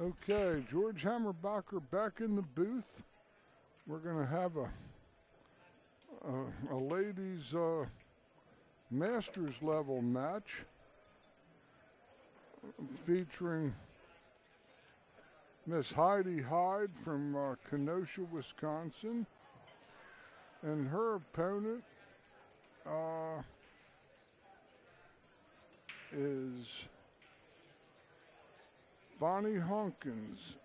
Okay, George Hammerbacher back in the booth. We're going to have a ladies' Masters level match featuring Miss Heidi Hyde from Kenosha, Wisconsin, and her opponent is Bonnie Hunkins.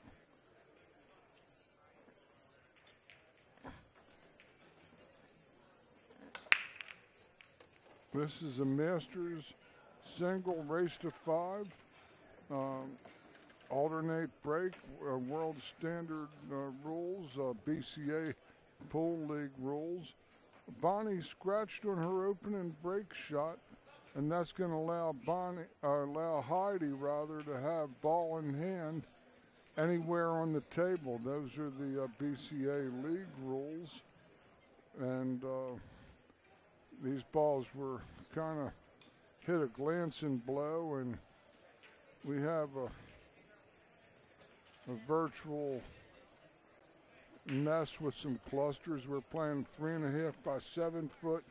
This is a Masters single race to 5, alternate break, world standard rules, BCAPL league rules. Bonnie scratched on her opening break shot, and that's going to allow Heidi to have ball in hand anywhere on the table. Those are the BCA league rules, and these balls were kind of hit a glancing blow, and we have a virtual mess with some clusters. We're playing 3.5 by 7 foot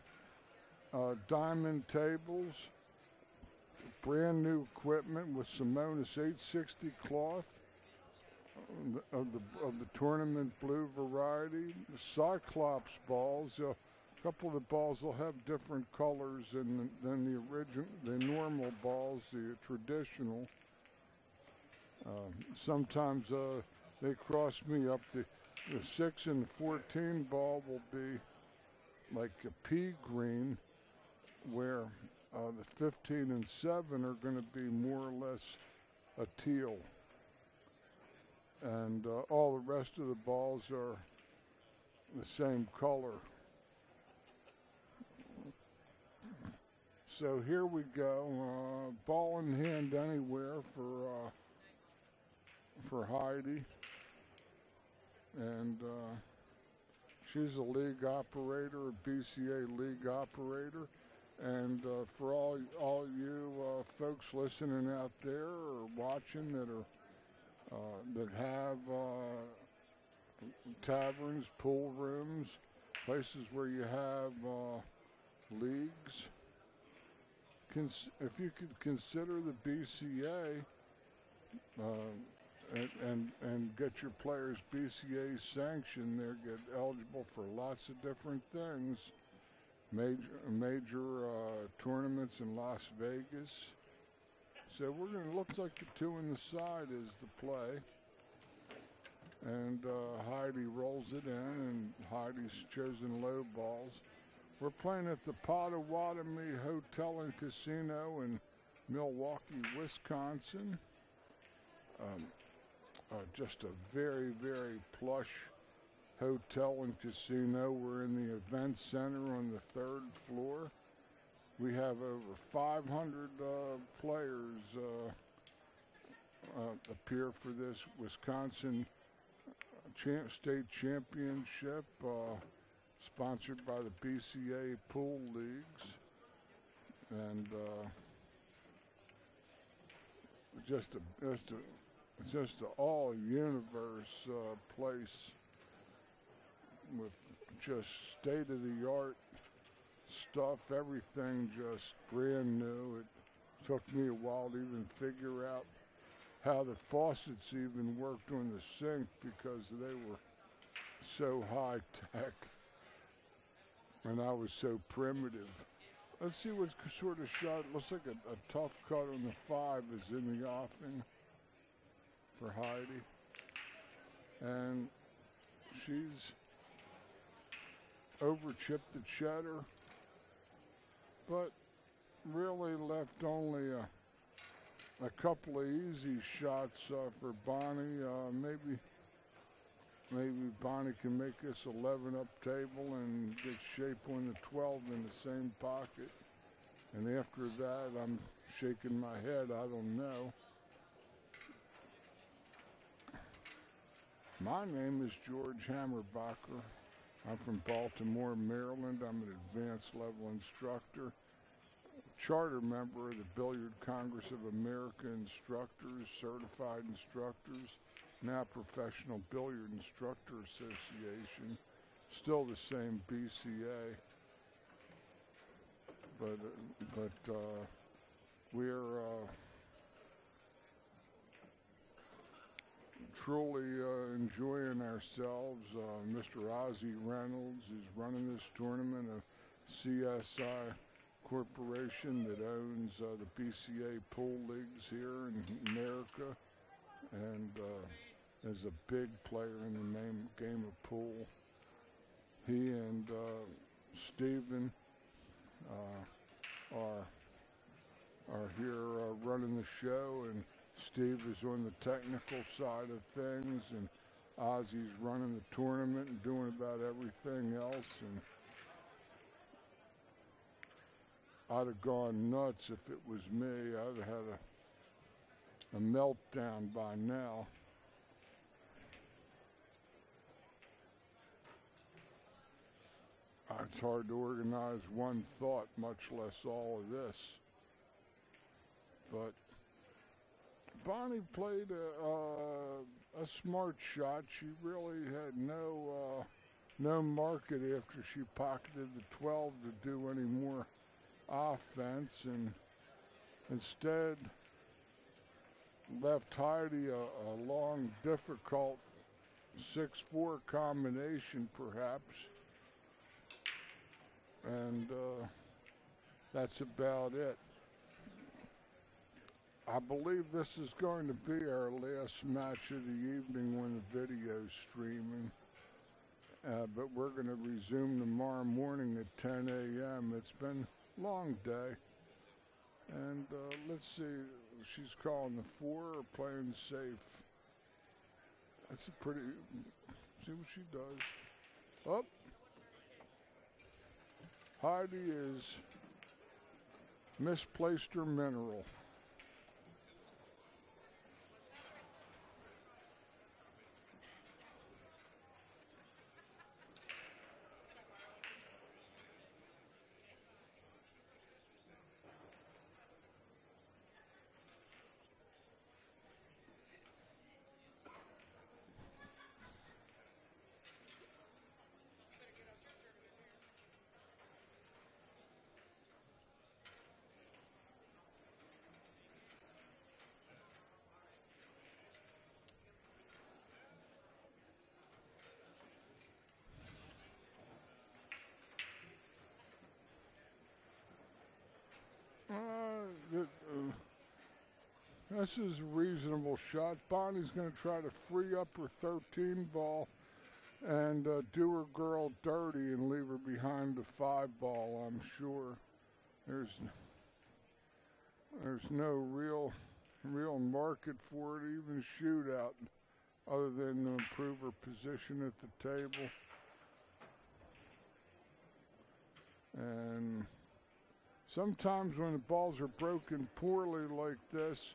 diamond tables, brand new equipment with Simonis 860 cloth of the tournament blue variety. The Cyclops balls. A couple of the balls will have different colors than the normal balls, the traditional. Sometimes they cross me up. The 6 and 14 ball will be like a pea green, where the 15 and 7 are going to be more or less a teal. And all the rest of the balls are the same color. So here we go. Ball in hand anywhere for Heidi. And she's a league operator, a BCA league operator. And for all you folks listening out there or watching that have taverns, pool rooms, places where you have leagues, if you could consider the BCA and get your players BCA sanctioned, they get eligible for lots of different things. Major tournaments in Las Vegas. So we're going to look like the 2 in the side is the play. And Heidi rolls it in, and Heidi's chosen low balls. We're playing at the Potawatomi Hotel and Casino in Milwaukee, Wisconsin. Just a very, very plush hotel and casino. We're in the event center on the 3rd floor. We have over 500 players appear for this Wisconsin state championship, sponsored by the BCA pool leagues, and just a all universe place with just state of the art stuff, everything just brand new. It took me a while to even figure out how the faucets even worked on the sink because they were so high tech and I was so primitive. Let's see what sort of shot. Looks like a tough cut on the 5 is in the offing for Heidi, and she's over-chipped the cheddar, but really left only a couple of easy shots for Bonnie. Maybe Bonnie can make this 11 up table and get shape on the 12 in the same pocket. And after that, I'm shaking my head. I don't know. My name is George Hammerbacher. I'm from Baltimore, Maryland. I'm an advanced level instructor. charter member of the Billiard Congress of America Instructors, Certified Instructors, now Professional Billiard Instructor Association, still the same BCA, but we're truly enjoying ourselves. Mr. Ozzie Reynolds is running this tournament, a CSI corporation that owns the BCA pool leagues here in America, and is a big player in the game of pool. He and Stephen are here running the show, and Steve is on the technical side of things, and Ozzie's running the tournament and doing about everything else. And I'd have gone nuts if it was me. I'd have had a meltdown by now. It's hard to organize one thought, much less all of this. But Bonnie played a smart shot. She really had no market after she pocketed the 12 to do any more offense, and instead left Heidi a long, difficult 6-4 combination, perhaps. And that's about it. I believe this is going to be our last match of the evening when the video's streaming. But we're going to resume tomorrow morning at 10 a.m. It's been a long day. And let's see, she's calling the 4 or playing safe. That's a pretty, see what she does. Oh. Heidi is misplaced her mineral. This is a reasonable shot. Bonnie's going to try to free up her 13 ball and do her girl dirty and leave her behind the 5 ball, I'm sure. There's no real market for it, even shootout, other than to improve her position at the table. And sometimes when the balls are broken poorly like this,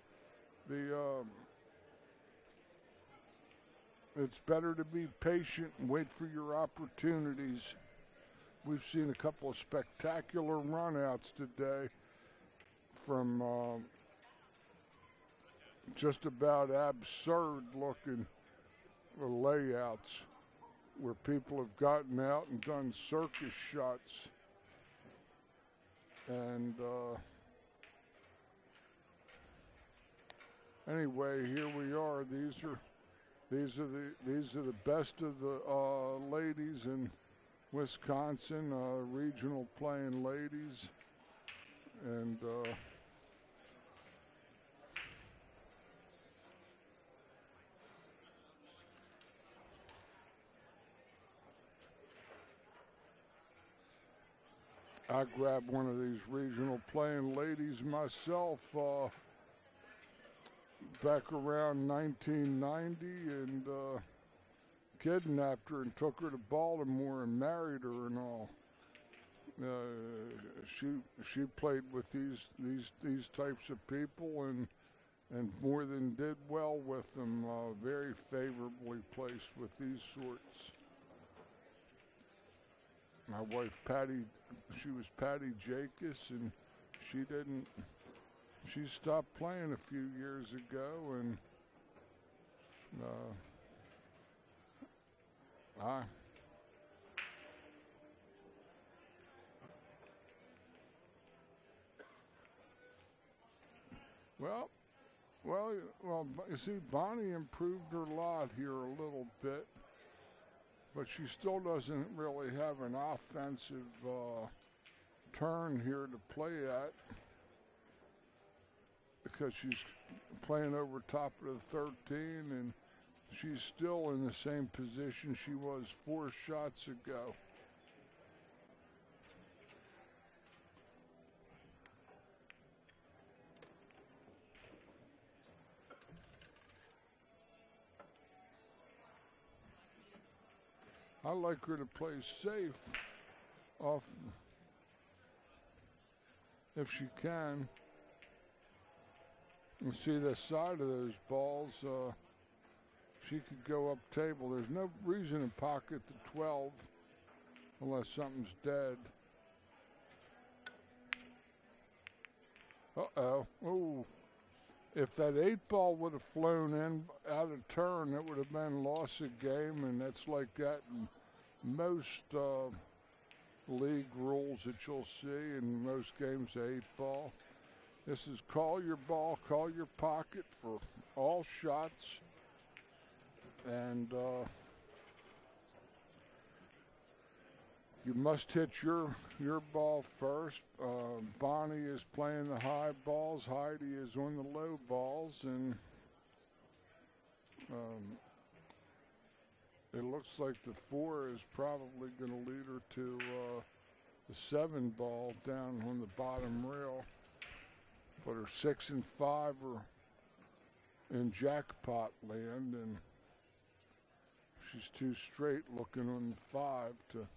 it's better to be patient and wait for your opportunities. We've seen a couple of spectacular runouts today from just about absurd looking layouts where people have gotten out and done circus shots. And anyway, here we are. These are the best of the ladies in Wisconsin, regional playing ladies, and I grabbed one of these regional playing ladies myself back around 1990 and kidnapped her and took her to Baltimore and married her and all. She played with these types of people and more than did well with them. Very favorably placed with these sorts. My wife Patty, she was Patty Jacobs, and She didn't. She stopped playing a few years ago, and well, you see, Bonnie improved her lot here a little bit, but she still doesn't really have an offensive turn here to play at because she's playing over top of the 13, and she's still in the same position she was 4 shots ago. I like her to play safe off if she can. You see the side of those balls, she could go up table. There's no reason to pocket the 12 unless something's dead. Uh-oh. Oh. If that 8 ball would have flown in out of turn, it would have been loss of game, and that's like that in most league rules that you'll see in most games, 8 ball. This is call your ball, call your pocket for all shots, and you must hit your ball first. Bonnie is playing the high balls. Heidi is on the low balls, and it looks like the 4 is probably going to lead her to the 7 ball down on the bottom rail. But her 6 and 5 are in jackpot land, and she's too straight looking on the 5 to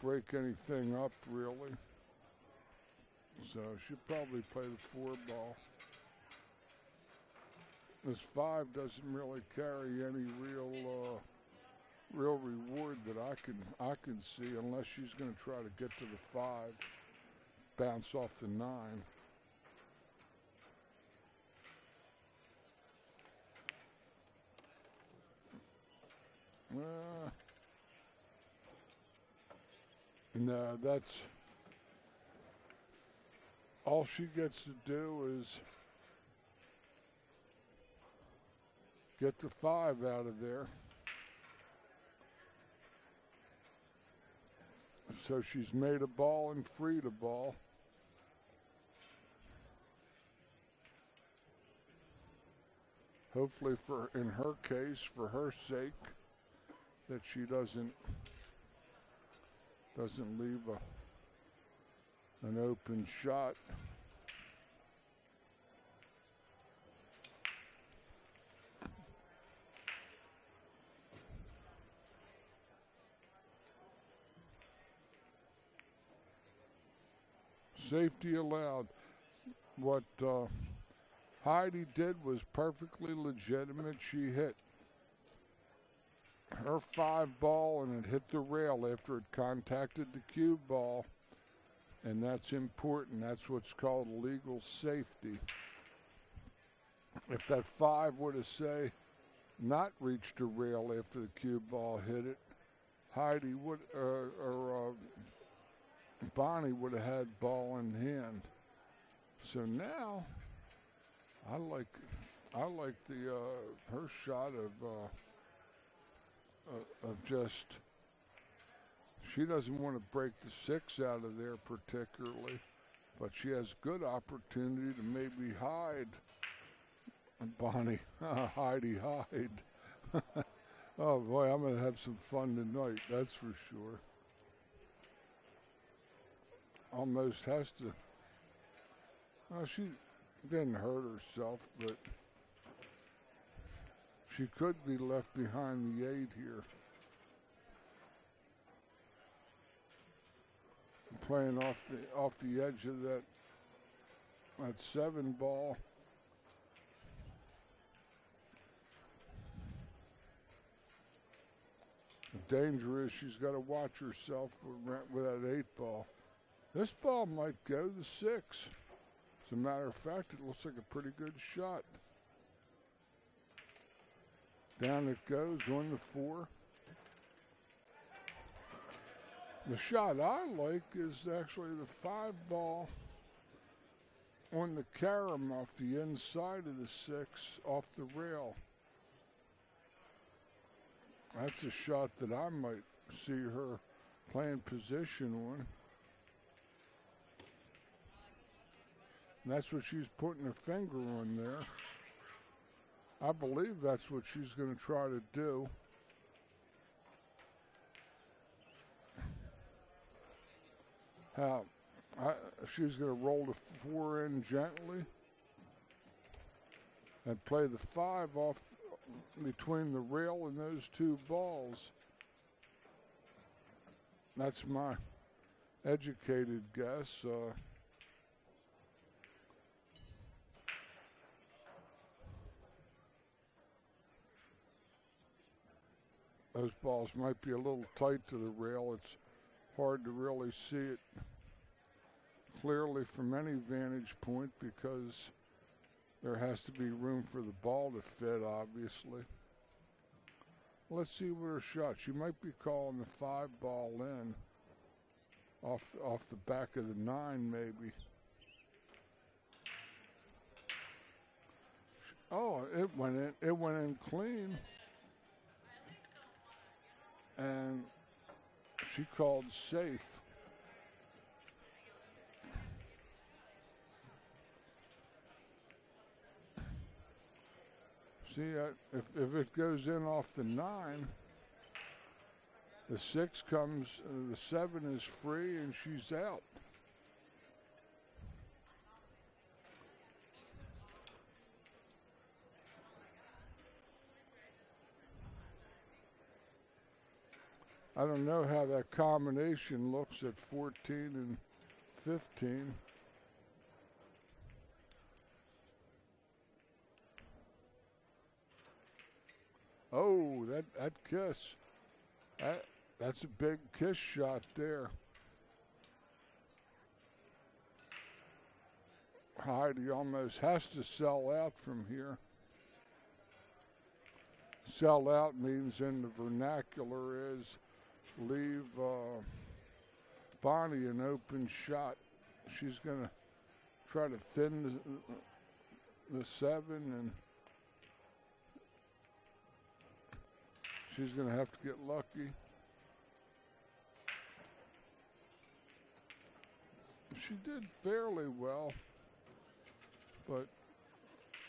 break anything up, really. So she'll probably play the 4 ball. This 5 doesn't really carry any real reward that I can see unless she's going to try to get to the 5, bounce off the 9. No, that's all she gets to do is get the 5 out of there. So she's made a ball and freed a ball. Hopefully, in her case, for her sake, that she doesn't leave an open shot. Safety allowed. What Heidi did was perfectly legitimate. She hit her 5 ball and it hit the rail after it contacted the cue ball, and that's important. That's what's called legal safety. If that 5 would have, say, not reached a rail after the cue ball hit it, Heidi would Bonnie would have had ball in hand. So now I like the her shot of just, she doesn't want to break the 6 out of there particularly, but she has good opportunity to maybe hide Bonnie, Heidi Hyde. Oh boy, I'm going to have some fun tonight, that's for sure. Almost has to, well, she didn't hurt herself, but she could be left behind the 8 here. Playing off the edge of that 7 ball. The danger is she's got to watch herself with that 8 ball. This ball might go the 6. As a matter of fact, it looks like a pretty good shot. Down it goes on the 4. The shot I like is actually the 5 ball on the carom off the inside of the 6 off the rail. That's a shot that I might see her playing position on. And that's what she's putting her finger on there. I believe that's what she's going to try to do. She's going to roll the 4 in gently and play the 5 off between the rail and those 2 balls. That's my educated guess. Those balls might be a little tight to the rail. It's hard to really see it clearly from any vantage point because there has to be room for the ball to fit, obviously. Let's see what her shot. She might be calling the 5 ball in off the back of the 9 maybe. Oh, it went in clean. And she called safe. See, if it goes in off the 9, the 6 comes, the 7 is free, and she's out. I don't know how that combination looks at 14 and 15. Oh, that kiss. That's a big kiss shot there. Heidi almost has to sell out from here. Sell out means in the vernacular is leave Bonnie an open shot. She's going to try to thin the 7, and she's going to have to get lucky. She did fairly well, but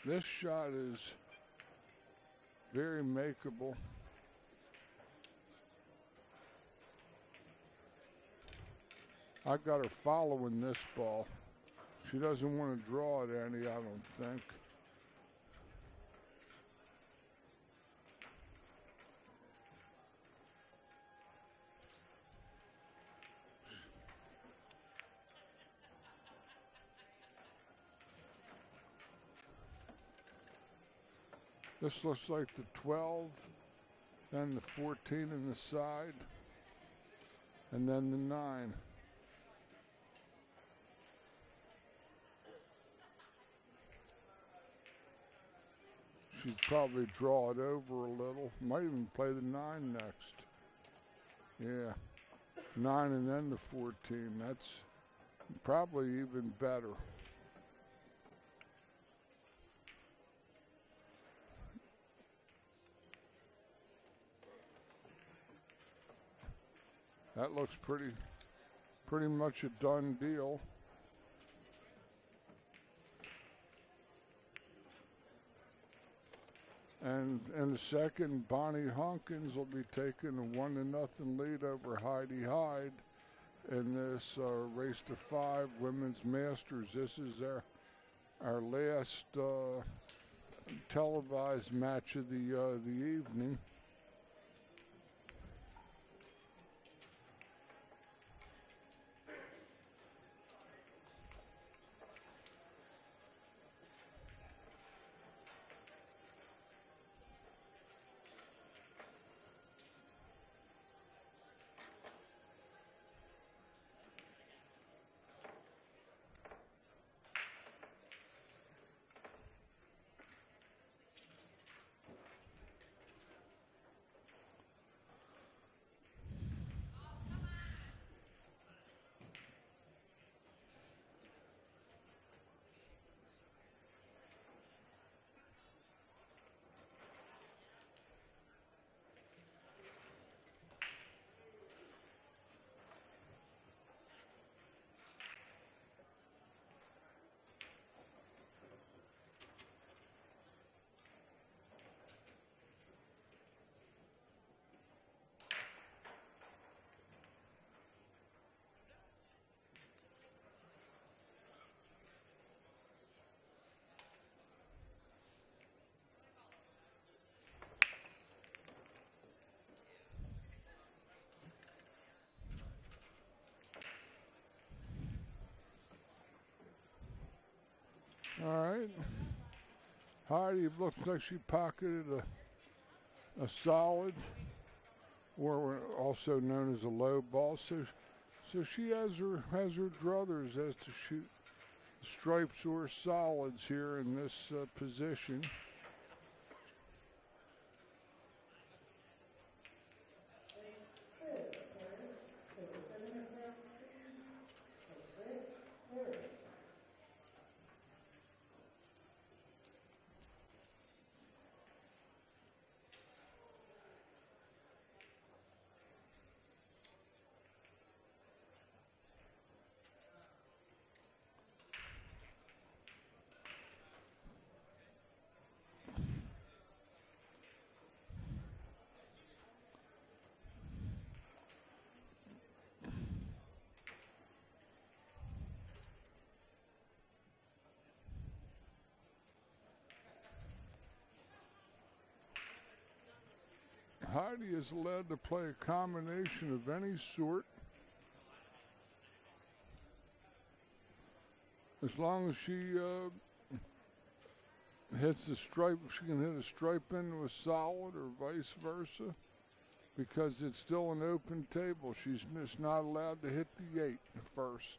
this shot is very makeable. I got her following this ball. She doesn't want to draw it any, I don't think. This looks like the 12, then the 14 in the side, and then the 9. She'd probably draw it over a little. Might even play the 9 next. Yeah. 9 and then the 14. That's probably even better. That looks pretty much a done deal. And in the second, Bonnie Hunkins will be taking a 1-0 lead over Heidi Hyde in this race to 5 women's masters. This is our last televised match of the evening. All right. Heidi looks like she pocketed a solid, or also known as a low ball. So she has her druthers as to shoot stripes or solids here in this position. Heidi is allowed to play a combination of any sort, as long as she hits the stripe. She can hit a stripe into a solid or vice versa, because it's still an open table. She's just not allowed to hit the 8 first.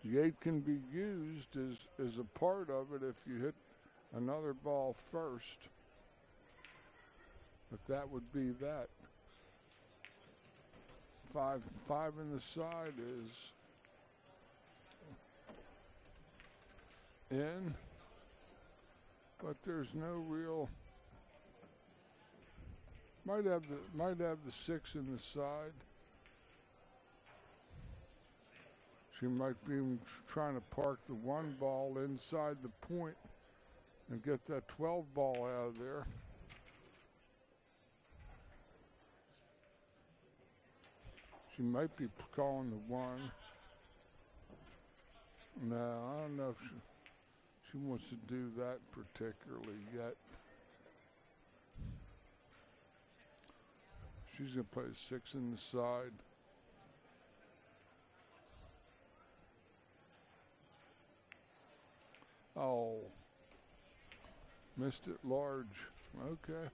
The 8 can be used as a part of it if you hit another ball first. But that would be that. 5 in the side is in, but there's no real. Might have the 6 in the side. She might be trying to park the 1 ball inside the point and get that 12 ball out of there. She might be calling the 1. No, I don't know if she wants to do that particularly yet. She's going to play 6 in the side. Oh, missed it large. Okay.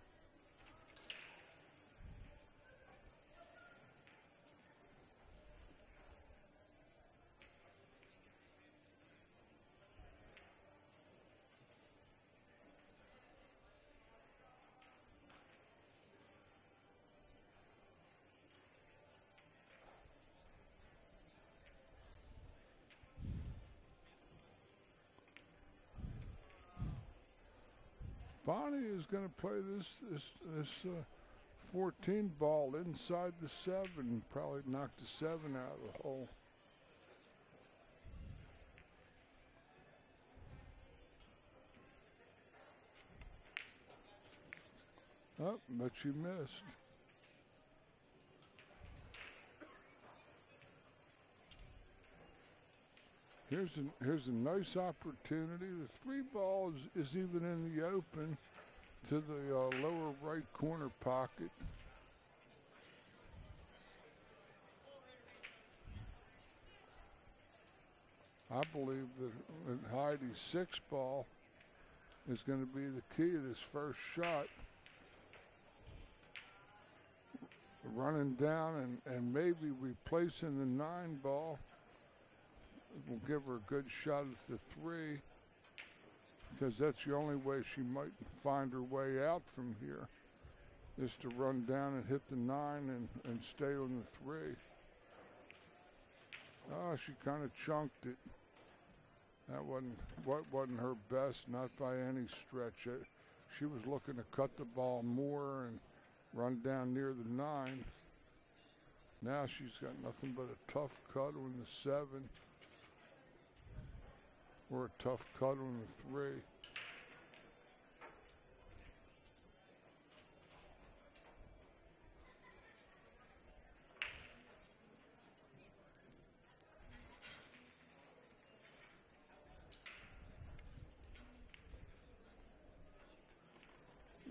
Bonnie is going to play this 14 ball inside the 7, probably knock the 7 out of the hole. Oh, but she missed. Here's a nice opportunity. The 3 ball is even in the open to the lower right corner pocket. I believe that Heidi's 6 ball is going to be the key to this first shot. Running down and maybe replacing the 9 ball will give her a good shot at the 3, because that's the only way she might find her way out from here, is to run down and hit the 9 and stay on the 3. Oh, she kind of chunked it. That wasn't her best, not by any stretch. She was looking to cut the ball more and run down near the 9. Now she's got nothing but a tough cut on the 7. Or a tough cut on the 3.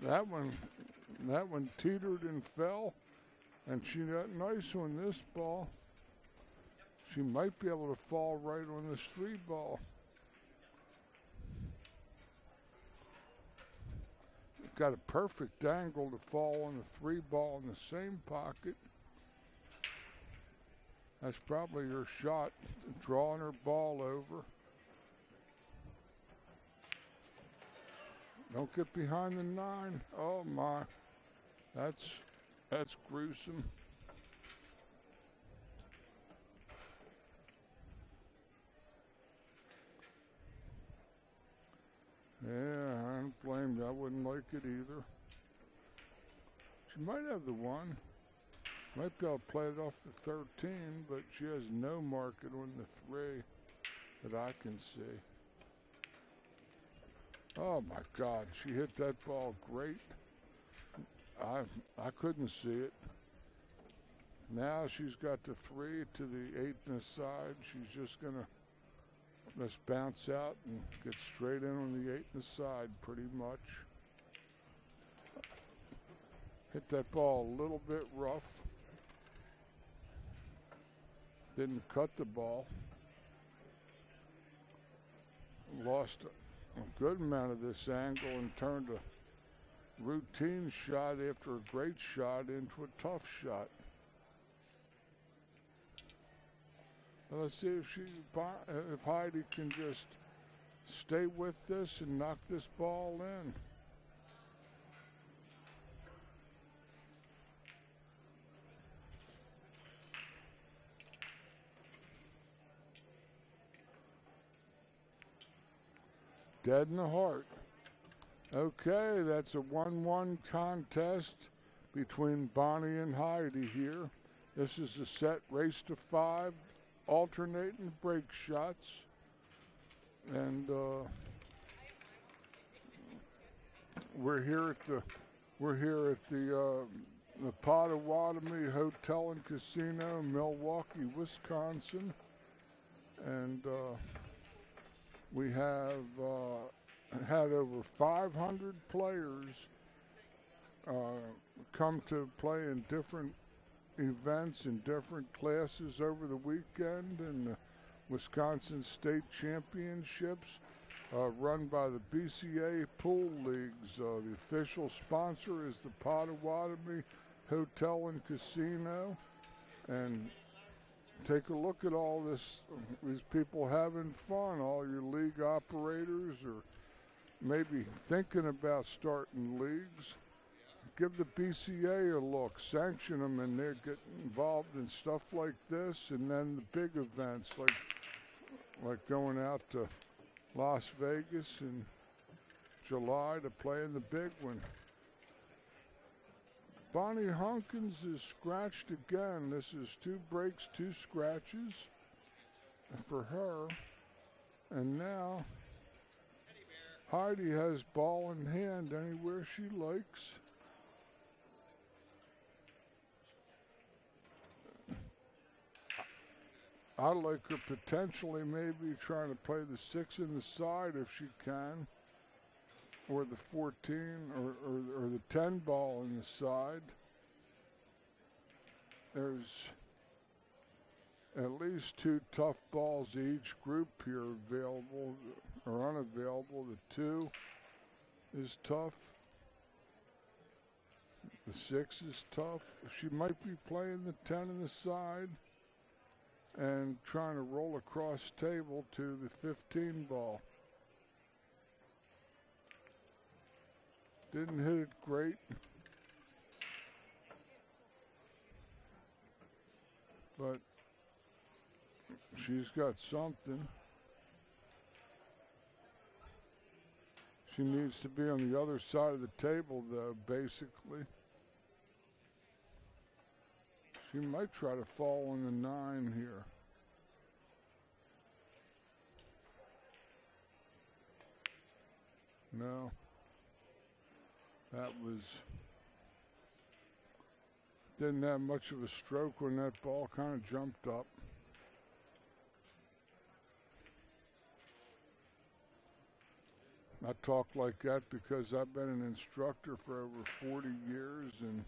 That one teetered and fell, and she got nice on this ball. She might be able to fall right on this 3 ball. got a perfect angle to fall on the 3 ball in the same pocket. That's probably her shot, drawing her ball over. Don't get behind the 9. Oh my, that's gruesome. Yeah, I don't blame you. I wouldn't like it either. She might have the 1. Might be able to play it off the 13, but she has no market on the 3 that I can see. Oh my God, she hit that ball great. I couldn't see it. Now she's got the 3 to the 8 and the side. She's just gonna bounce out and get straight in on the 8 and the side pretty much. Hit that ball a little bit rough. Didn't cut the ball. Lost a good amount of this angle and turned a routine shot after a great shot into a tough shot. Well, let's see if Heidi can just stay with this and knock this ball in. Dead in the heart. Okay, that's a 1-1 contest between Bonnie and Heidi here. This is a set race to 5, alternating break shots. And we're here at the Potawatomi Hotel and Casino in Milwaukee, Wisconsin. And we have had over 500 players come to play in different events in different classes over the weekend, and the Wisconsin State Championships run by the BCAPL Pool Leagues. The official sponsor is the Potawatomi Hotel and Casino. And take a look at all these people having fun, all your league operators or maybe thinking about starting leagues. Give the BCA a look, sanction them, and they get involved in stuff like this, and then the big events like going out to Las Vegas in July to play in the big one. Bonnie Hunkins is scratched again. This is 2 breaks, 2 scratches for her. And now Heidi has ball in hand anywhere she likes. I like her potentially maybe trying to play the 6 in the side if she can, or the 14 or the 10 ball in the side. There's at least 2 tough balls each group here available or unavailable. The 2 is tough. The 6 is tough. She might be playing the 10 in the side and trying to roll across table to the 15 ball. Didn't hit it great. But she's got something. She needs to be on the other side of the table, though, basically. She might try to fall on the 9 here. No. That didn't have much of a stroke when that ball kind of jumped up. I talk like that because I've been an instructor for over 40 years, and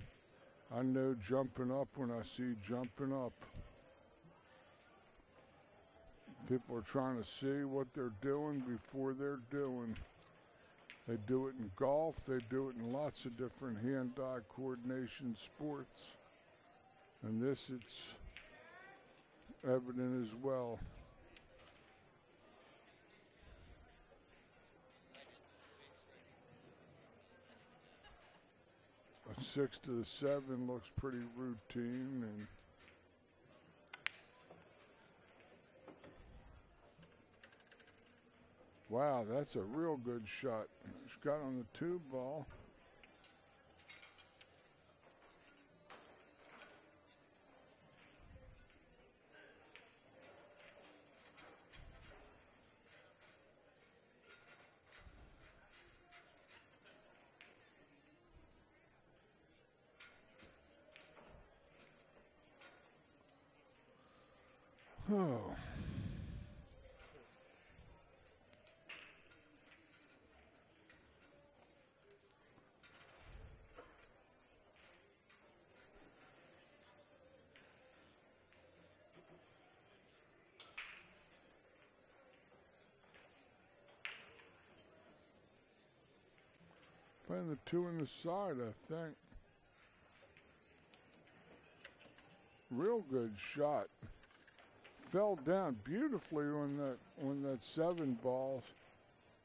I know jumping up when I see jumping up. People are trying to see what they're doing before they're doing. They do it in golf. They do it in lots of different hand-eye coordination sports. And this, it's evident as well. A 6 to the 7 looks pretty routine, and wow, that's a real good shot. She's got on the 2 ball. Oh. Playing the 2 in the side, I think. Real good shot. Fell down beautifully when that 7 ball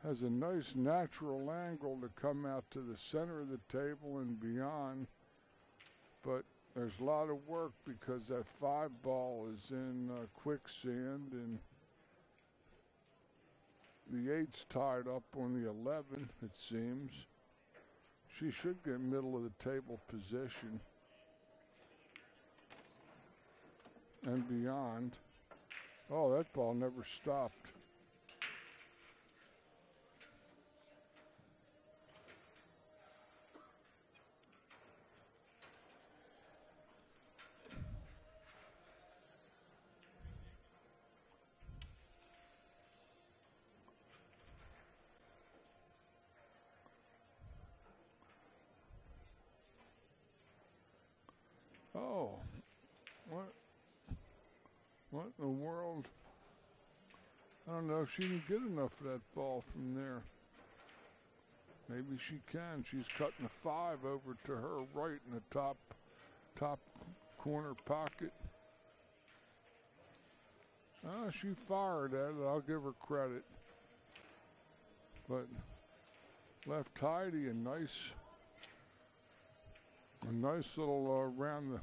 has a nice natural angle to come out to the center of the table and beyond. But there's a lot of work because that 5 ball is in quicksand, and the 8's tied up on the 11, it seems. She should get middle of the table position and beyond. Oh, that ball never stopped. Oh, what in the world? I don't know if she can get enough of that ball from there. Maybe she can. She's cutting a 5 over to her right in the top corner pocket. She fired at it. I'll give her credit. But left Heidi a nice little around the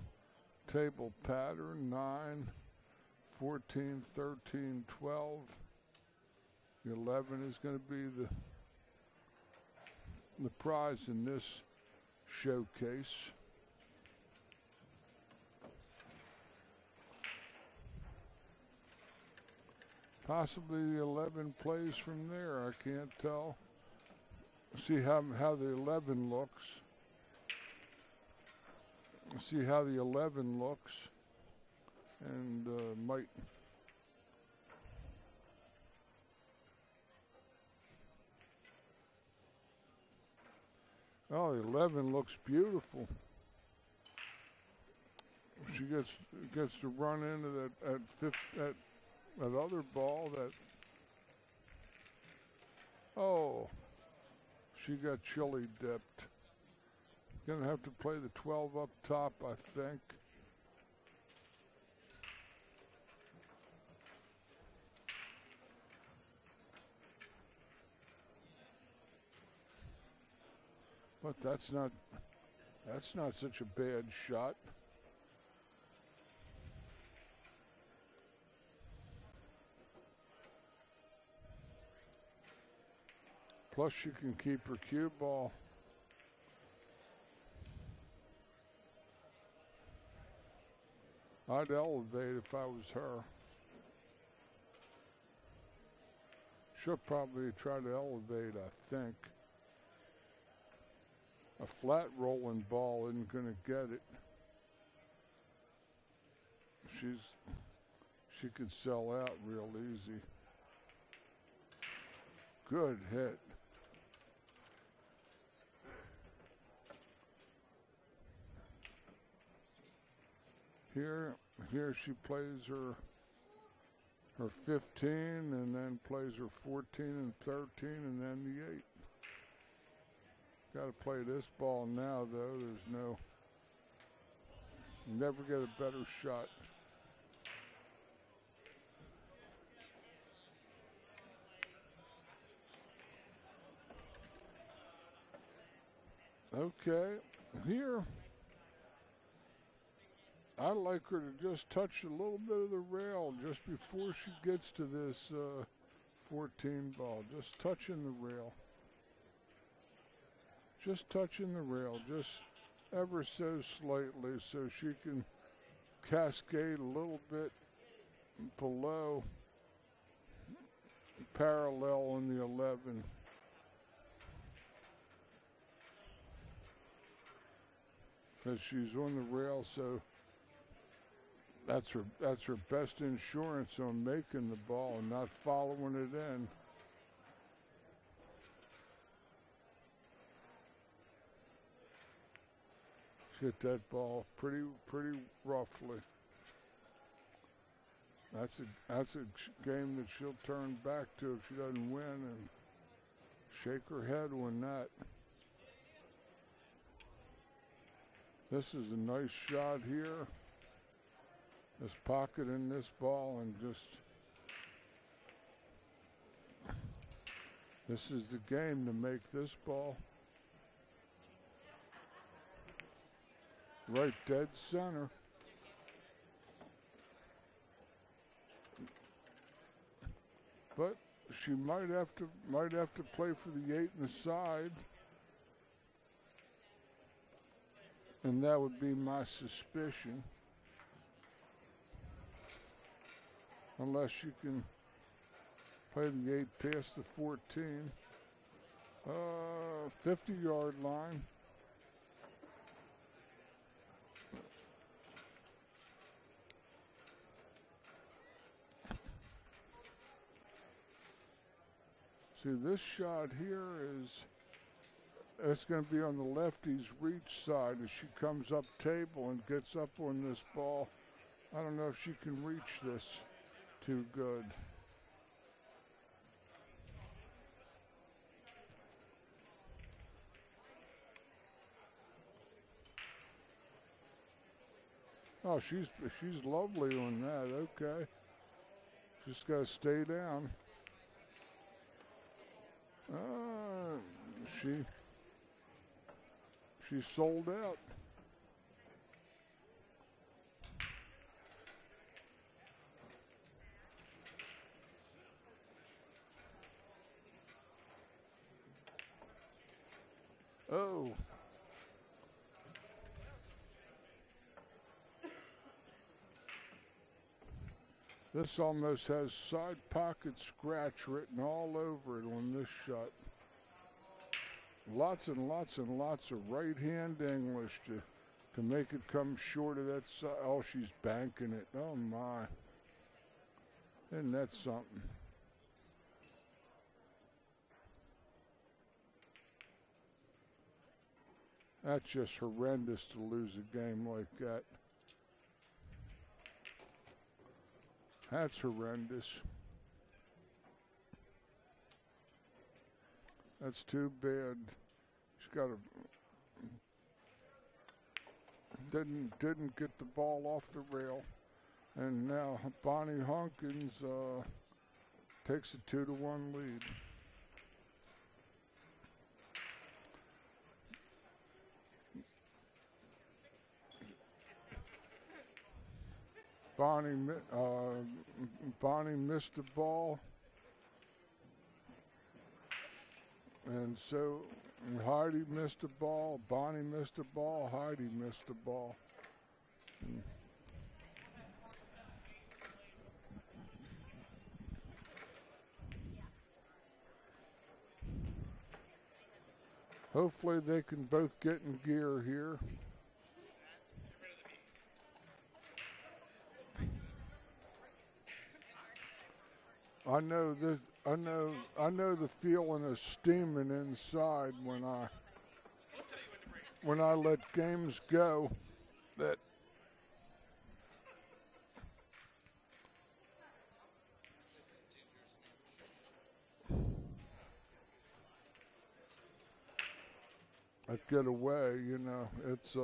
table pattern. 9, 14, 13, 12. The 11 is going to be the prize in this showcase. Possibly the 11 plays from there. I can't tell. See how the 11 looks. See how the 11 looks, and might. Oh, the 11 looks beautiful. She gets to run into that other ball that. Oh, she got chili dipped. Gonna have to play the 12 up top, I think. But that's not such a bad shot. Plus she can keep her cue ball. I'd elevate if I was her. She'll probably try to elevate, I think. A flat rolling ball isn't going to get it. She could sell out real easy. Good hit. Here she plays her 15 and then plays her 14 and 13 and then the 8. Got to play this ball now, though. Never get a better shot. Okay, here, I like her to just touch a little bit of the rail just before she gets to this 14 ball. Just touching the rail. Just touching the rail, just ever so slightly so she can cascade a little bit below parallel in the 11. Because she's on the rail, so that's her best insurance on making the ball and not following it in. She hit that ball pretty roughly. That's a game that she'll turn back to if she doesn't win and shake her head when that. This is a nice shot here. This pocket in this ball and just. This is the game to make this ball. Right dead center. But she might have to play for the 8 in the side. And that would be my suspicion. Unless you can play the 8 past the 14. 50-yard line. See, this shot here it's going to be on the lefty's reach side as she comes up table and gets up on this ball. I don't know if she can reach this too good. Oh, she's lovely on that. Okay. Just got to stay down. She sold out. Oh. This almost has side pocket scratch written all over it on this shot. Lots and lots and lots of right-hand English to make it come short of that side. Oh, she's banking it. Oh, my. Isn't that something? That's just horrendous to lose a game like that. That's horrendous. That's too bad. She's got didn't get the ball off the rail, and now Bonnie Hunkins takes a 2-1 lead. Bonnie missed the ball. And so Heidi missed the ball, Bonnie missed the ball, Heidi missed the ball. Hopefully they can both get in gear here. I know the feeling of steaming inside when I let games go that get away, you know. It's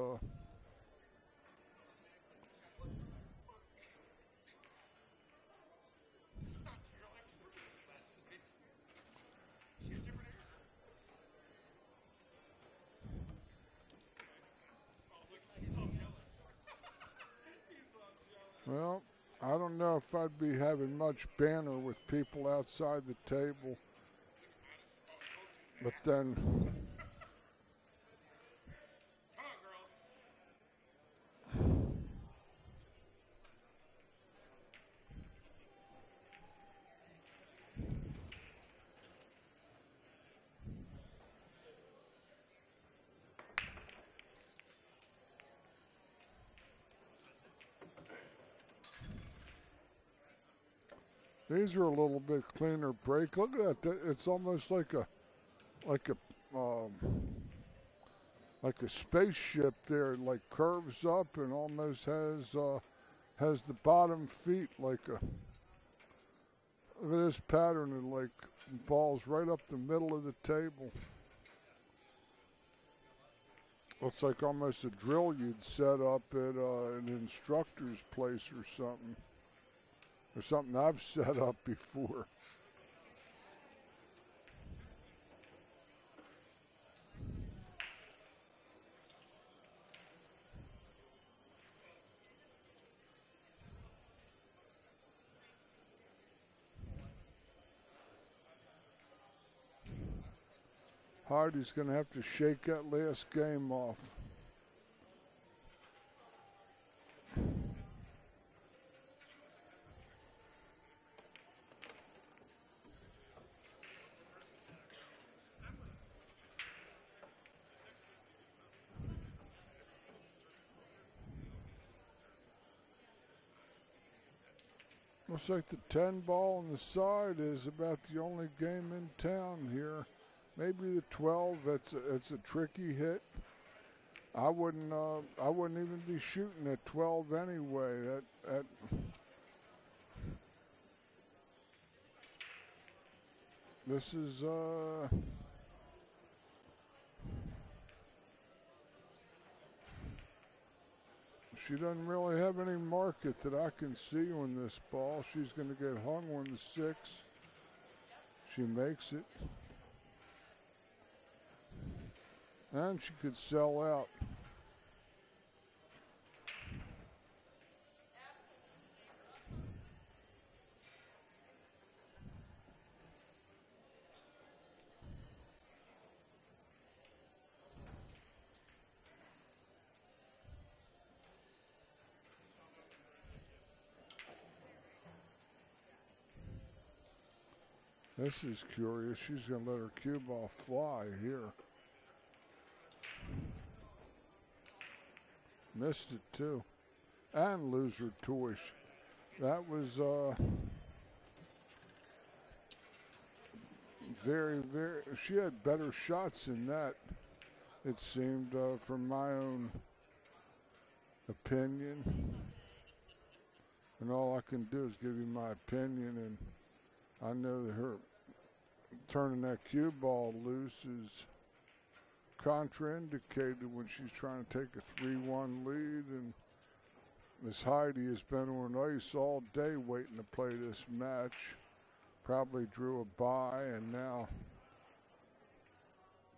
well, I don't know if I'd be having much banter with people outside the table, but then these are a little bit cleaner break. Look at that. It's almost like a like a um, like a spaceship there. It like curves up and almost has the bottom feet like a. Look at this pattern. It like balls right up the middle of the table. Looks like almost a drill you'd set up at an instructor's place or something. Or something I've set up before. Heidi's going to have to shake that last game off. Looks like the 10 ball on the side is about the only game in town here. Maybe the 12. It's a tricky hit. I wouldn't even be shooting at 12 anyway. This is she doesn't really have any market that I can see on this ball. She's going to get hung on the 6. She makes it. And she could sell out. This is curious. She's going to let her cue ball fly here. Missed it too. And lose her toys. That was very, very, she had better shots than that, it seemed, from my own opinion. And all I can do is give you my opinion, and I know that her turning that cue ball loose is contraindicated when she's trying to take a 3-1 lead, and Miss Heidi has been on ice all day waiting to play this match. Probably drew a bye, and now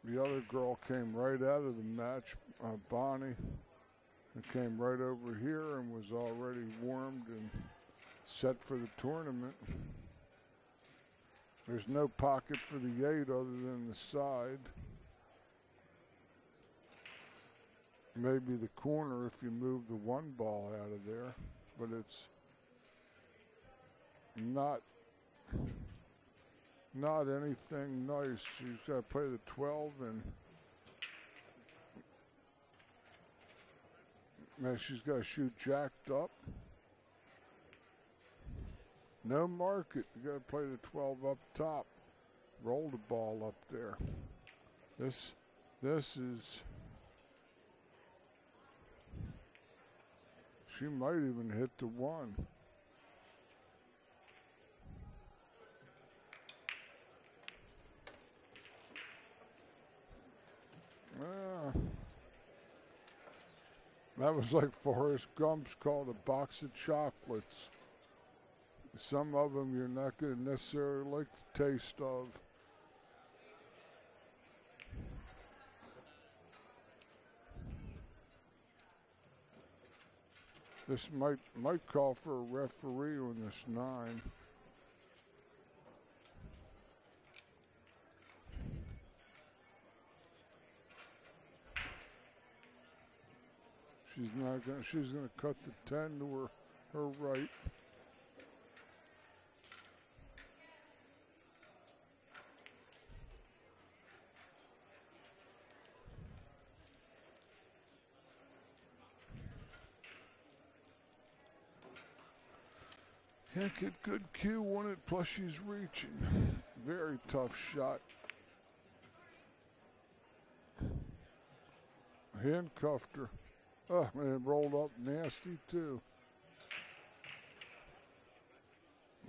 the other girl came right out of the match, Bonnie, and came right over here and was already warmed and set for the tournament. There's no pocket for the 8 other than the side. Maybe the corner if you move the 1 ball out of there, but it's not anything nice. She's got to play the 12, and now she's got to shoot jacked up. No market. You got to play the 12 up top. Roll the ball up there. This is. She might even hit the 1. That was like Forrest Gump's called a box of chocolates. Some of them you're not going to necessarily like the taste of. This might call for a referee on this 9. She's gonna cut the 10 to her right. Can't get good cue on it, plus she's reaching. Very tough shot. Handcuffed her. Oh, and it rolled up nasty too.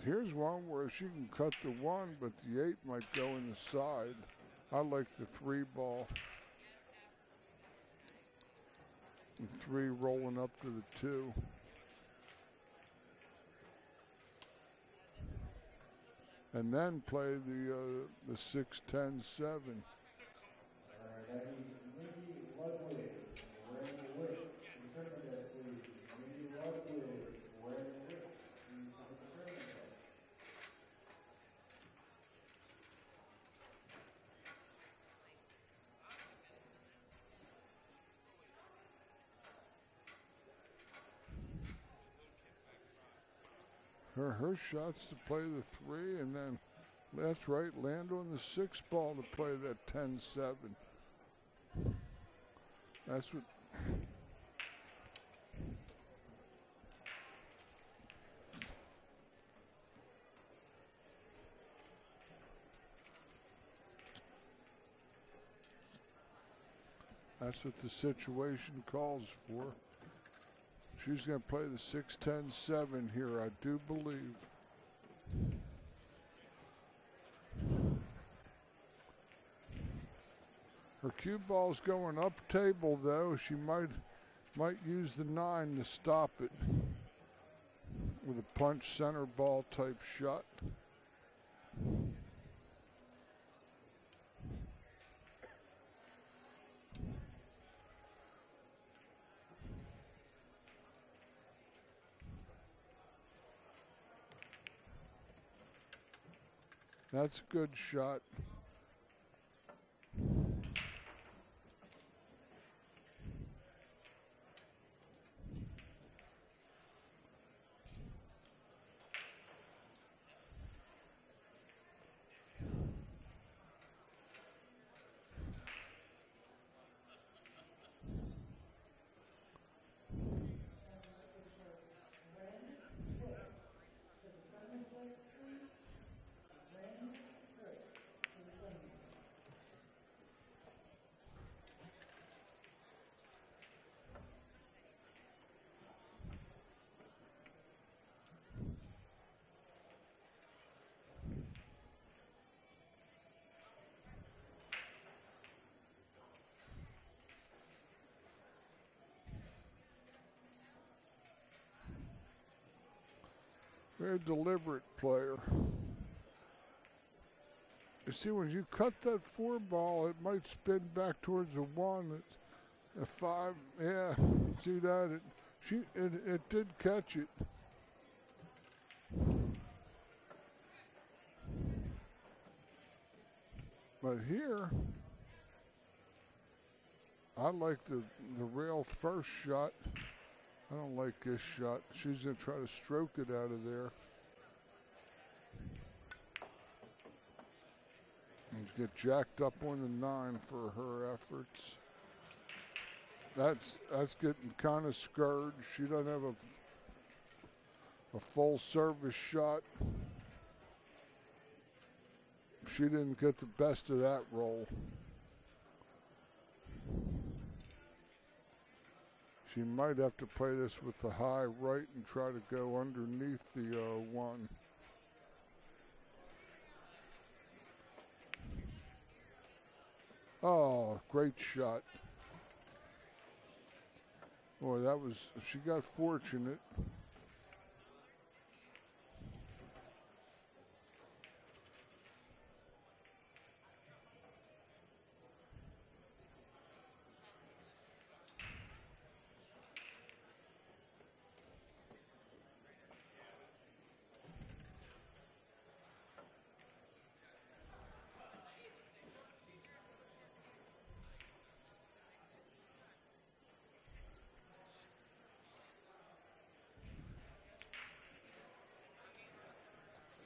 Here's one where she can cut the 1, but the 8 might go in the side. I like the 3 ball. The 3 rolling up to the 2. And then play the 6-10-7. Her shot's to play the 3, and then that's right, land on the 6 ball to play that 10-7. That's what. That's what the situation calls for. She's going to play the 6-10-7 here, I do believe. Her cue ball's going up table, though. She might use the 9 to stop it with a punch center ball type shot. That's a good shot. Very deliberate player. You see, when you cut that 4 ball, it might spin back towards a 1. A 5, yeah. See that? It did catch it. But here, I like the rail first shot. I don't like this shot. She's going to try to stroke it out of there. And get jacked up on the 9 for her efforts. That's getting kind of scourged. She doesn't have a full service shot. She didn't get the best of that roll. She might have to play this with the high right and try to go underneath the 1. Oh, great shot. Boy, she got fortunate.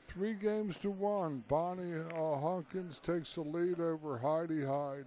Three games to one. Bonnie Hunkins takes the lead over Heidi Hyde.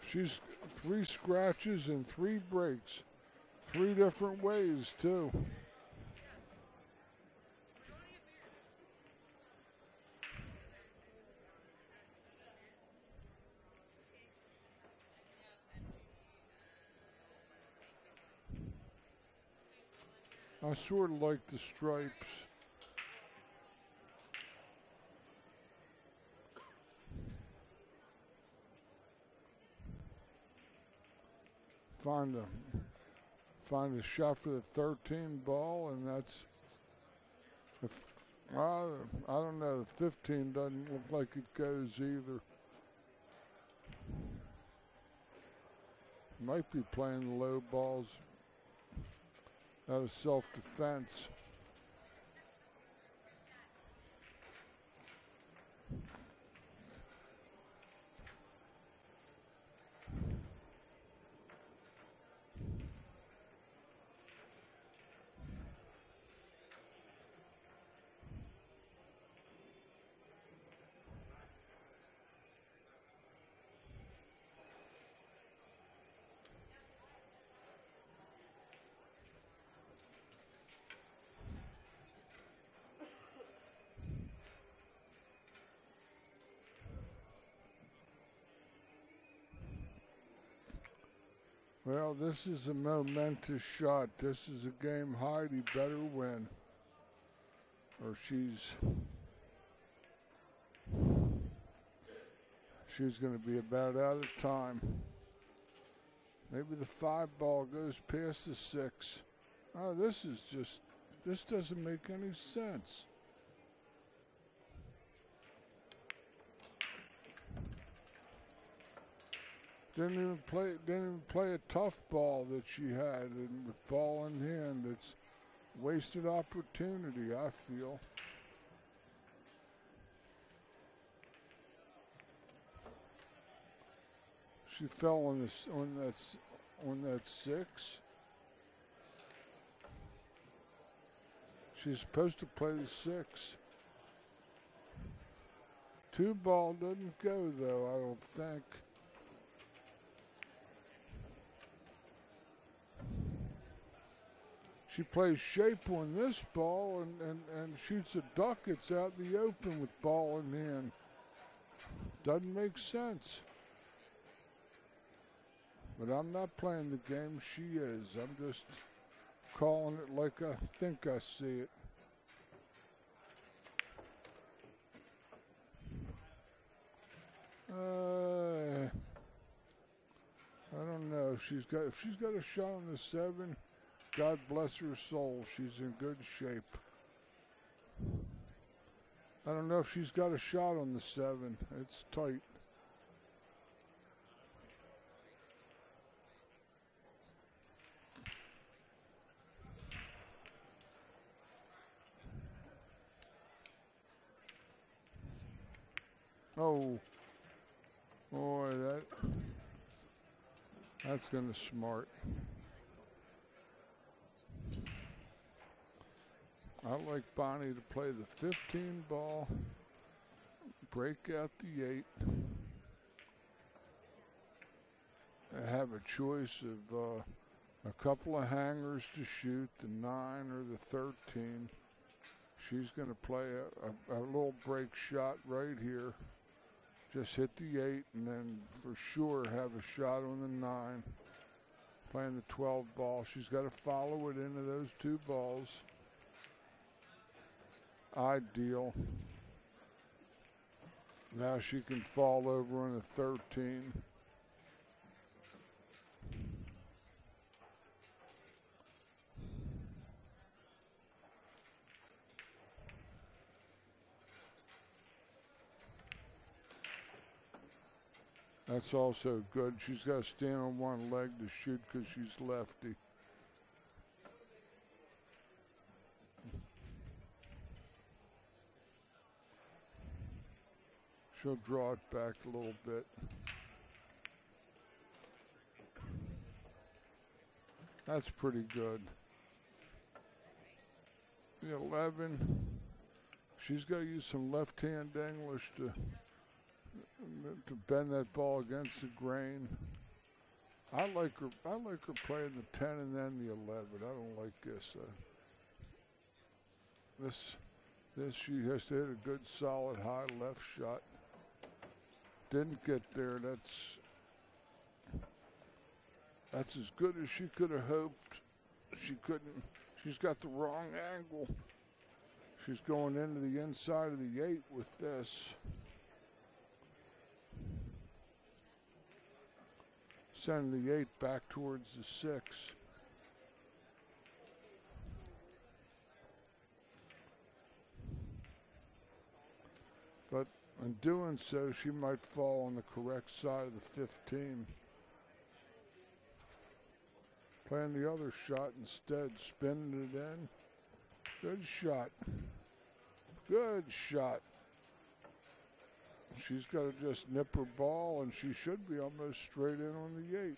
She's 3 scratches and 3 breaks. 3 different ways, too. I sort of like the stripes. Find a shot for the 13 ball, and that's. I don't know. The 15 doesn't look like it goes either. Might be playing the low balls out of self-defense. Well, this is a momentous shot. This is a game Heidi better win, or she's going to be about out of time. Maybe the 5 ball goes past the 6. Oh, this doesn't make any sense. Didn't even play a tough ball that she had, and with ball in hand, it's wasted opportunity, I feel. She fell on that 6. She's supposed to play the 6. 2 ball doesn't go though, I don't think. She plays shape on this ball and shoots a duck. It's out in the open with ball in hand. Doesn't make sense. But I'm not playing the game. She is. I'm just calling it like I think I see it. I don't know. If she's got a shot on the 7, God bless her soul. She's in good shape. I don't know if she's got a shot on the 7. It's tight. Oh, boy, that's going to smart. I like Bonnie to play the 15 ball, break out the 8, and have a choice of a couple of hangers to shoot, the 9 or the 13. She's going to play a little break shot right here. Just hit the 8 and then for sure have a shot on the 9. Playing the 12 ball. She's got to follow it into those 2 balls. Ideal. Now she can fall over on the 13. That's also good. She's got to stand on one leg to shoot because she's lefty. She'll draw it back a little bit. That's pretty good. The 11, she's got to use some left-hand English to bend that ball against the grain. I like her playing the 10 and then the 11. I don't like this. This she has to hit a good solid high left shot. Didn't get there. That's as good as she could have hoped. She couldn't. She's got the wrong angle. She's going into the inside of the 8 with this. Sending the 8 back towards the 6. But in doing so, she might fall on the correct side of the 15. Playing the other shot instead, spinning it in. Good shot. Good shot. She's got to just nip her ball, and she should be almost straight in on the 8.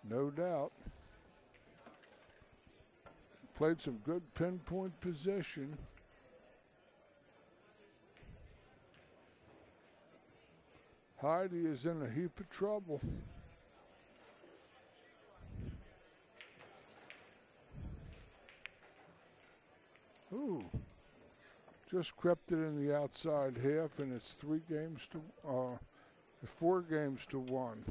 No doubt. Played some good pinpoint position. Heidi is in a heap of trouble. Ooh, just crept it in the outside half, and it's 4 games to 1.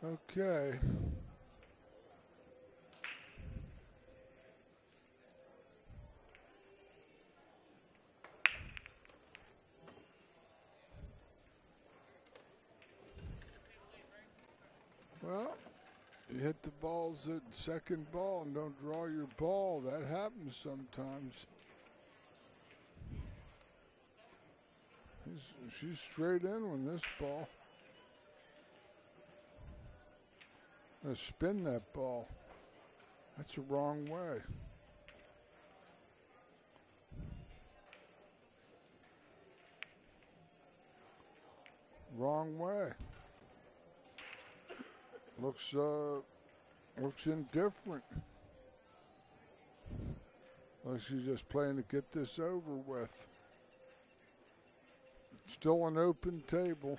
Okay. Well, you hit the balls at second ball and don't draw your ball. That happens sometimes. She's straight in on this ball. Spin that ball. That's the wrong way. Wrong way. Looks indifferent. Like she's just playing to get this over with. Still an open table.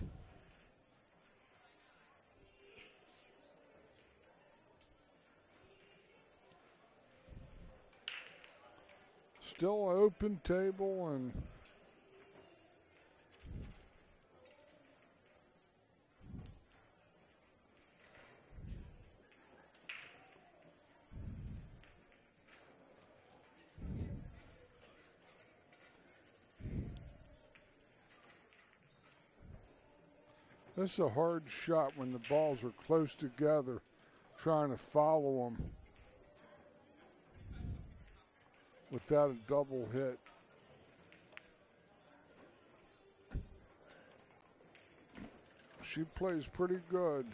Still an open table, and this is a hard shot when the balls are close together, trying to follow them without a double hit. She plays pretty good.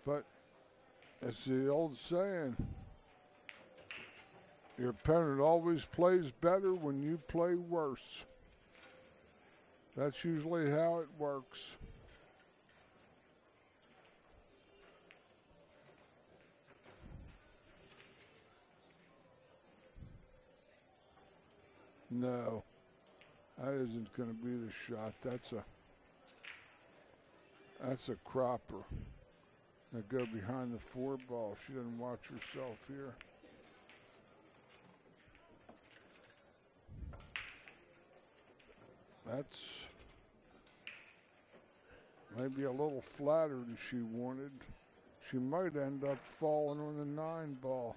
But it's the old saying, your opponent always plays better when you play worse. That's usually how it works. No, that isn't going to be the shot. That's a cropper. Now go behind the 4 ball. She doesn't watch herself here. That's maybe a little flatter than she wanted. She might end up falling on the 9 ball.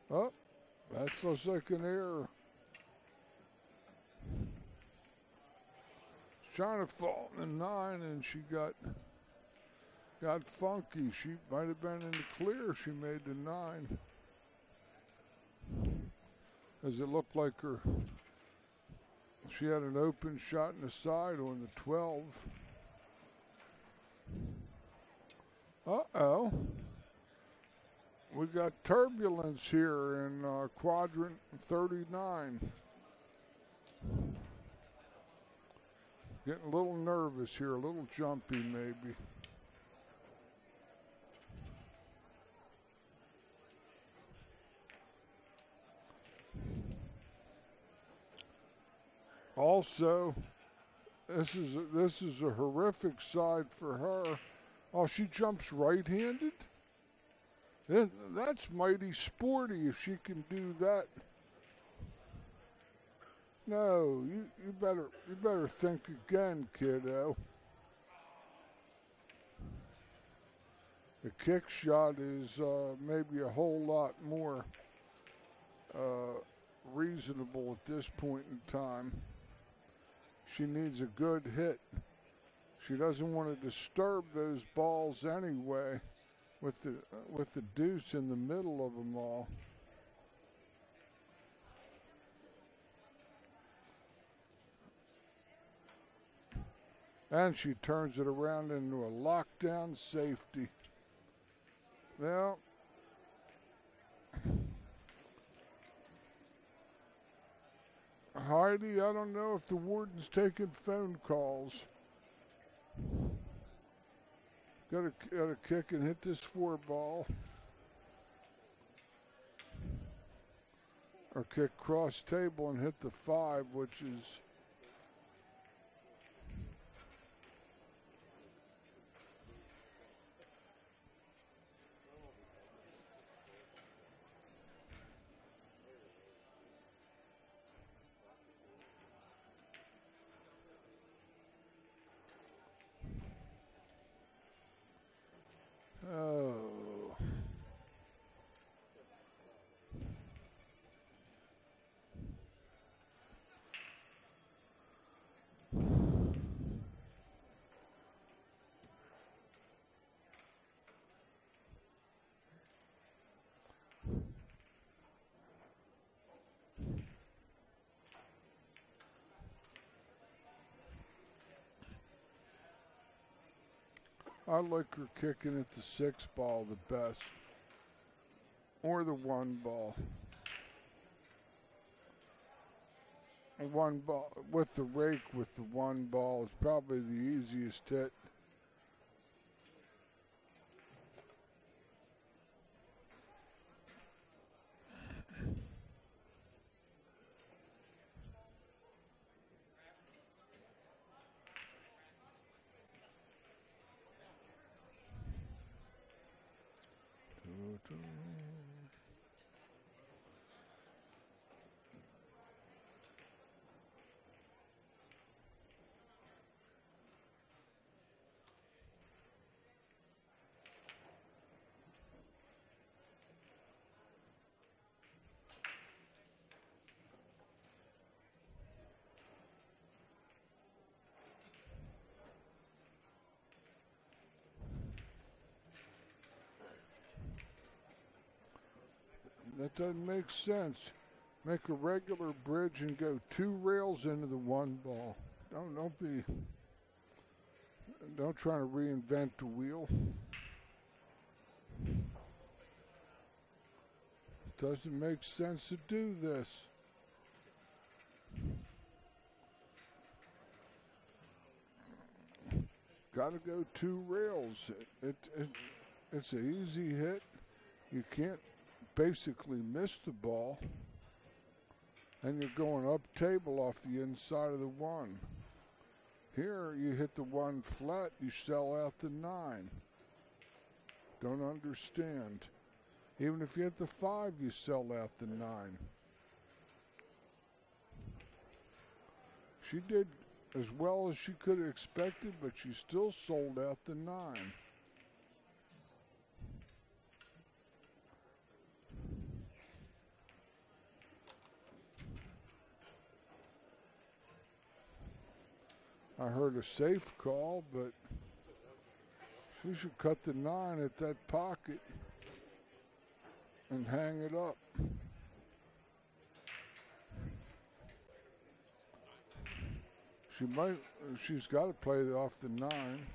Oh, that's the second error. Trying to fall in the 9, and she got funky. She might have been in the clear. She made the 9. As it looked like she had an open shot in the side on the 12. Uh-oh. We got turbulence here in quadrant 39. Getting a little nervous here, a little jumpy maybe. Also, this is a horrific side for her. Oh, she jumps right-handed? That's mighty sporty if she can do that. No, you better think again, kiddo. The kick shot is maybe a whole lot more reasonable at this point in time. She needs a good hit. She doesn't want to disturb those balls anyway with the deuce in the middle of them all. And she turns it around into a lockdown safety. Now, Heidi, I don't know if the warden's taking phone calls. Got to kick and hit this 4 ball. Or kick cross table and hit the 5, which is Oh. I like her kicking at the 6 ball the best, or the 1 ball. 1 ball with the rake with the 1 ball is probably the easiest hit. That doesn't make sense. Make a regular bridge and go 2 rails into the 1 ball. Don't try to reinvent the wheel. It doesn't make sense to do this. Got to go 2 rails. It's an easy hit. You can't basically miss the ball, and you're going up table off the inside of the 1. Here you hit the 1 flat, you sell out the 9. Don't understand. Even if you hit the 5, you sell out the 9. She did as well as she could have expected, but she still sold out the 9. I heard a safe call, but she should cut the 9 at that pocket and hang it up. She's got to play off the 9.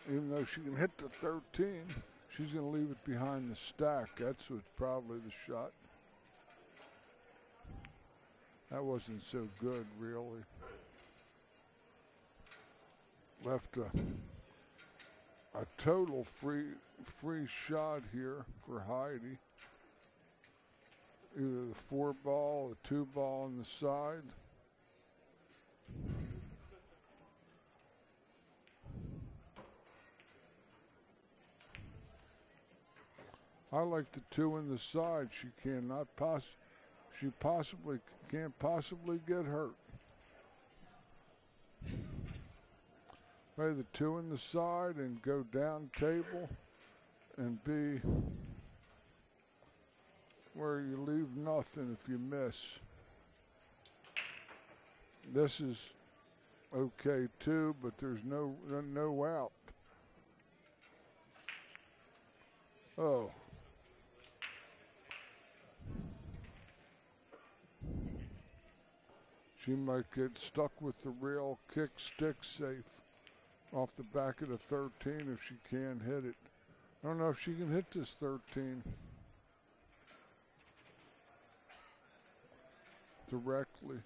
Even though she can hit the 13, she's going to leave it behind the stack. That's what's probably the shot. That wasn't so good, really. Left a total free shot here for Heidi. Either the 4 ball, the 2 ball on the side. I like the 2 in the side. She can't possibly get hurt. Play the 2 in the side and go down table and be where you leave nothing if you miss. This is okay too, but there's no out. Oh. She might get stuck with the rail kick stick safe off the back of the 13 if she can hit it. I don't know if she can hit this 13 directly.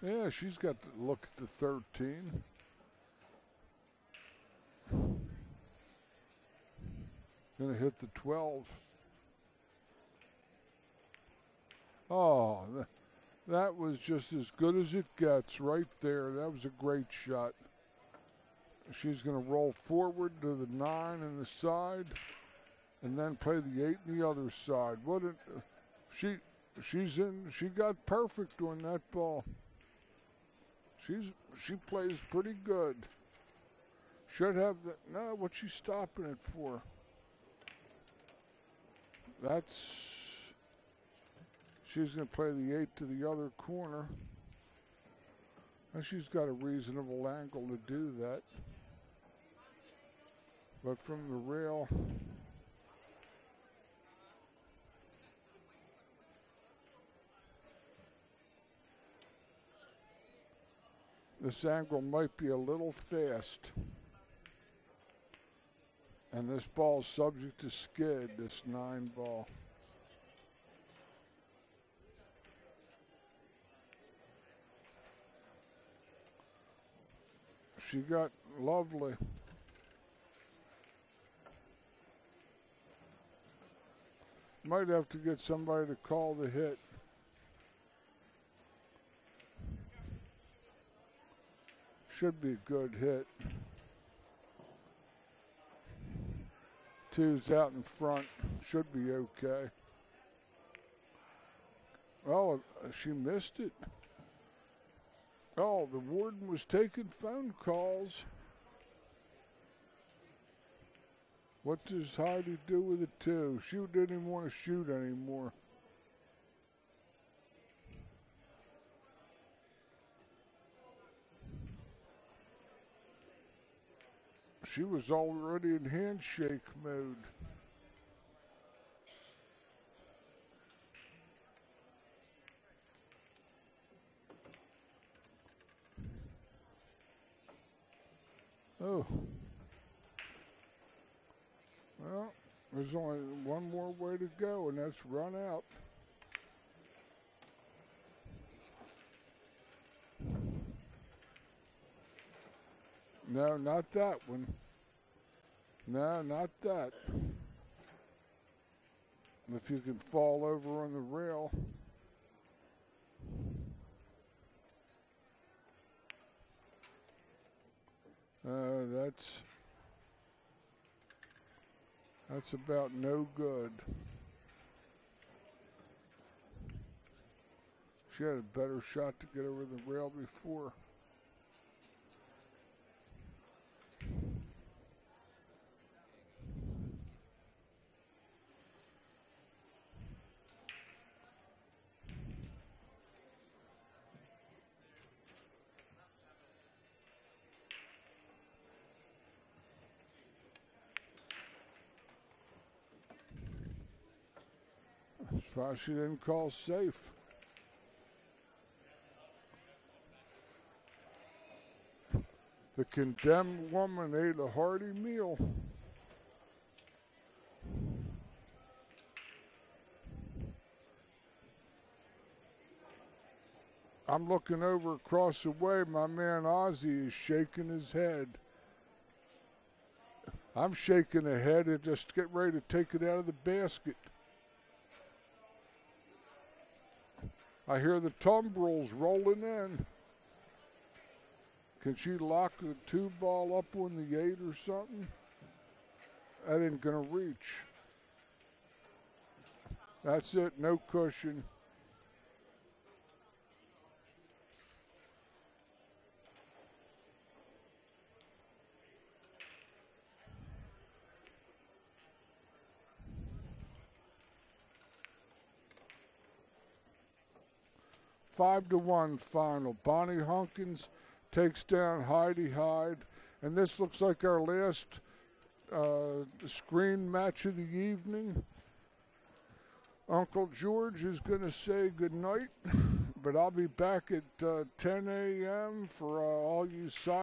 Yeah, she's got to look at the 13. Gonna hit the 12. Oh, That was just as good as it gets right there. That was a great shot. She's going to roll forward to the 9 in the side and then play the 8 in the other side. She got perfect on that ball. She plays pretty good. Should have that. No, what's she stopping it for? She's going to play the 8 to the other corner. And she's got a reasonable angle to do that. But from the rail, this angle might be a little fast. And this ball's subject to skid, this 9 ball. She got lovely. Might have to get somebody to call the hit. Should be a good hit. 2's out in front. Should be okay. Oh, she missed it. Oh, the warden was taking phone calls. What does Heidi do with it, too? She didn't even want to shoot anymore. She was already in handshake mode. Oh. Well, there's only one more way to go, and that's run out. No, not that one. No, not that. If you can fall over on the rail. That's about no good. She had a better shot to get over the rail before. That's why she didn't call safe. The condemned woman ate a hearty meal. I'm looking over across the way. My man Ozzy is shaking his head. I'm shaking the head and just get ready to take it out of the basket. I hear the tumbrils rolling in. Can she lock the 2 ball up on the 8 or something? That ain't going to reach. That's it, no cushion. Five to 1 final. Bonnie Hunkins takes down Heidi Hyde. And this looks like our last screen match of the evening. Uncle George is going to say good night, but I'll be back at 10 a.m. for all you side.